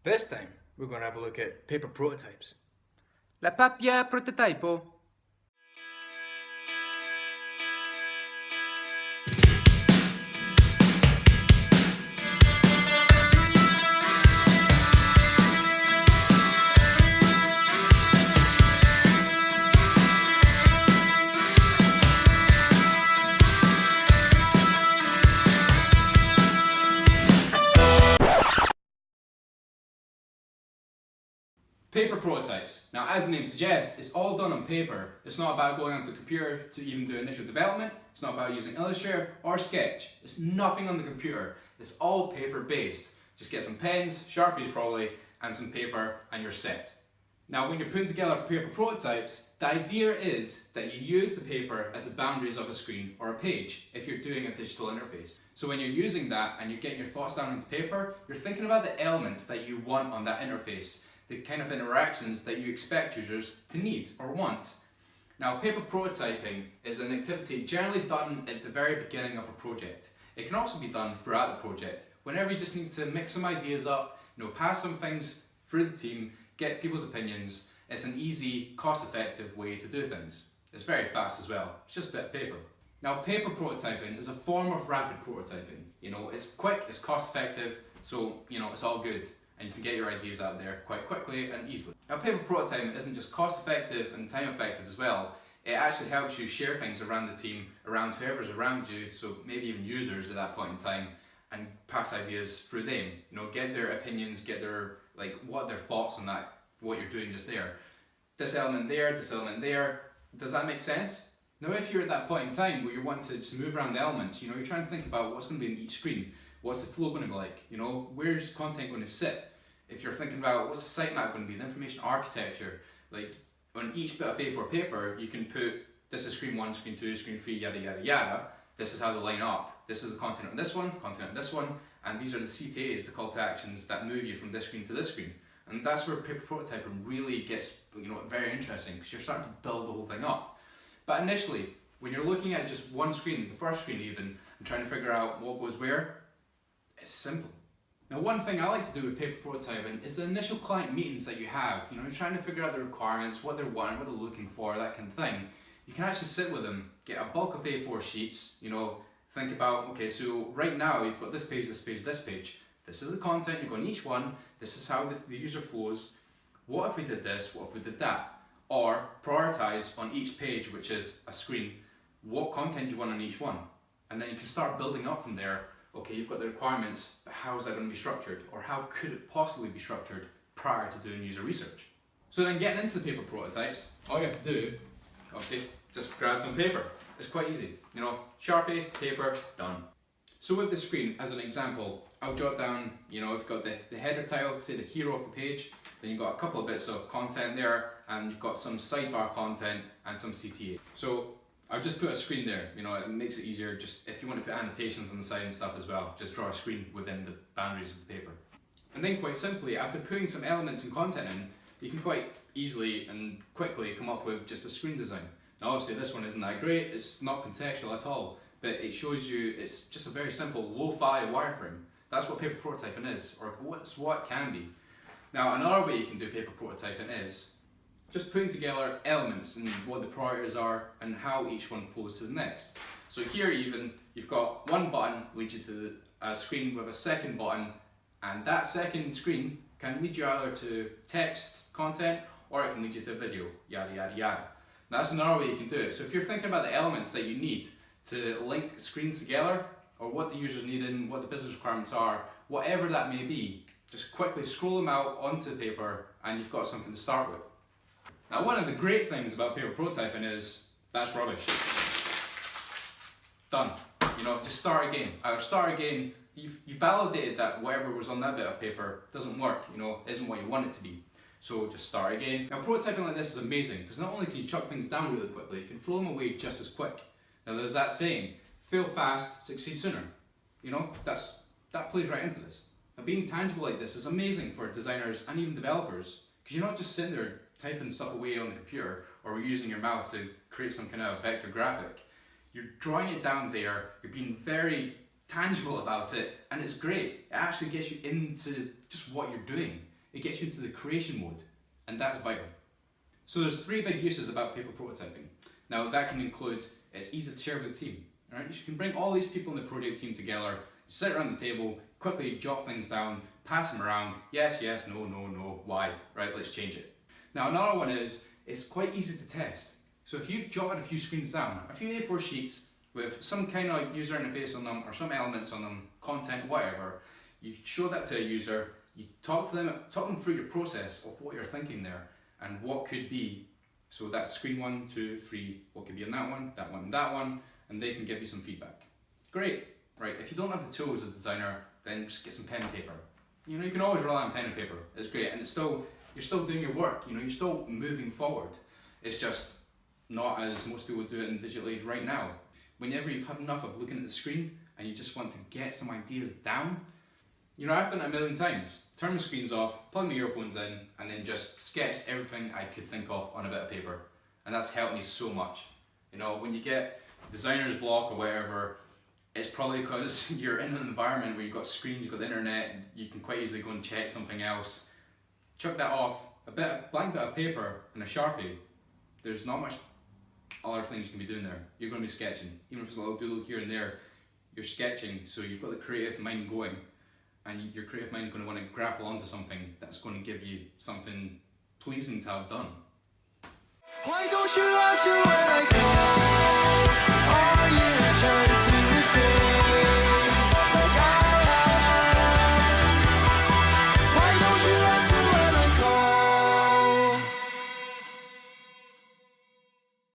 This time, we're going to have a look at paper prototypes. La papia prototypo. Paper prototypes. Now, as the name suggests, it's all done on paper. It's not about going onto a computer to even do initial development. It's not about using Illustrator or Sketch. It's nothing on the computer. It's all paper based. Just get some pens, Sharpies probably, and some paper and you're set. Now, when you're putting together paper prototypes, the idea is that you use the paper as the boundaries of a screen or a page if you're doing a digital interface. So when you're using that and you're getting your thoughts down into paper, you're thinking about the elements that you want on that interface, the kind of interactions that you expect users to need or want. Now, paper prototyping is an activity generally done at the very beginning of a project. It can also be done throughout the project, whenever you just need to mix some ideas up, pass some things through the team, get people's opinions. It's an easy, cost-effective way to do things. It's very fast as well. It's just a bit of paper. Now, paper prototyping is a form of rapid prototyping. It's quick, it's cost-effective, so it's all good. And you can get your ideas out there quite quickly and easily. Now, paper prototyping isn't just cost effective and time effective as well. It actually helps you share things around the team, around whoever's around you, so maybe even users at that point in time, and pass ideas through them. Get their opinions, get their, what are their thoughts on that, what you're doing just there. This element there, this element there. Does that make sense? Now, if you're at that point in time where you want to just move around the elements, you're trying to think about what's going to be in each screen. What's the flow going to be like? Where's content going to sit? If you're thinking about what's the sitemap going to be, the information architecture, on each bit of A4 paper, you can put this is screen 1, screen 2, screen 3, yada yada yada. This is how they line up. This is the content on this one, content on this one, and these are the CTAs, the call to actions that move you from this screen to this screen. And that's where paper prototyping really gets very interesting, because you're starting to build the whole thing up. But initially, when you're looking at just one screen, the first screen even, and trying to figure out what goes where, it's simple. Now, one thing I like to do with paper prototyping is the initial client meetings that you have. You're trying to figure out the requirements, what they're wanting, what they're looking for, that kind of thing. You can actually sit with them, get a bulk of A4 sheets, think about, okay, so right now you've got this page, this page, this page. This is the content, you go on each one, this is how the user flows. What if we did this, what if we did that? Or prioritize on each page, which is a screen, what content you want on each one. And then you can start building up from there. Okay, you've got the requirements, but how is that going to be structured? Or how could it possibly be structured prior to doing user research? So then getting into the paper prototypes, all you have to do, obviously, just grab some paper. It's quite easy. Sharpie, paper, done. So with the screen, as an example, I'll jot down, I've got the header title, say the hero of the page, then you've got a couple of bits of content there, and you've got some sidebar content and some CTA. So I've just put a screen there, it makes it easier. Just if you want to put annotations on the side and stuff as well, just draw a screen within the boundaries of the paper. And then quite simply, after putting some elements and content in, you can quite easily and quickly come up with just a screen design. Now obviously this one isn't that great, it's not contextual at all, but it shows you it's just a very simple lo-fi wireframe. That's what paper prototyping is, or what's what it can be. Now another way you can do paper prototyping is just putting together elements and what the priorities are and how each one flows to the next. So here even, you've got one button leads you to a screen with a second button, and that second screen can lead you either to text content or it can lead you to video, yada yada yada. That's another way you can do it. So if you're thinking about the elements that you need to link screens together, or what the users need and what the business requirements are, whatever that may be, just quickly scroll them out onto paper and you've got something to start with. Now, one of the great things about paper prototyping is that's rubbish. Done. Just start again. Either start again, you've validated that whatever was on that bit of paper doesn't work, isn't what you want it to be. So just start again. Now, prototyping like this is amazing because not only can you chuck things down really quickly, you can throw them away just as quick. Now, there's that saying, fail fast, succeed sooner. That plays right into this. Now, being tangible like this is amazing for designers and even developers because you're not just sitting there typing stuff away on the computer or using your mouse to create some kind of vector graphic. You're drawing it down there, you're being very tangible about it, and it's great. It actually gets you into just what you're doing. It gets you into the creation mode, and that's vital. So there's 3 big uses about paper prototyping. Now that can include, it's easy to share with the team. Right? You can bring all these people in the project team together, sit around the table, quickly jot things down, pass them around, yes, yes, no, no, no, why, right, let's change it. Now another one is, it's quite easy to test. So if you've jotted a few screens down, a few A4 sheets with some kind of user interface on them or some elements on them, content, whatever, you show that to a user, you talk them through your process of what you're thinking there and what could be. So that's screen 1, 2, 3, what could be in that one, and that one, and they can give you some feedback. Great, right? If you don't have the tools as a designer, then just get some pen and paper. You know, you can always rely on pen and paper. It's great, and you're still doing your work. You know, you're still moving forward. It's just not as most people do it in the digital age right now. Whenever you've had enough of looking at the screen and you just want to get some ideas down, you know, I've done it a million times. Turn my screens off, plug my earphones in, and then just sketch everything I could think of on a bit of paper. And that's helped me so much. You know, when you get designer's block or whatever, it's probably because you're in an environment where you've got screens, you've got the internet, you can quite easily go and check something else. Chuck that off, blank bit of paper and a Sharpie. There's not much other things you can be doing there. You're going to be sketching. Even if it's a little doodle here and there, you're sketching, so you've got the creative mind going, and your creative mind is going to want to grapple onto something that's going to give you something pleasing to have done. Why don't you answer when I call?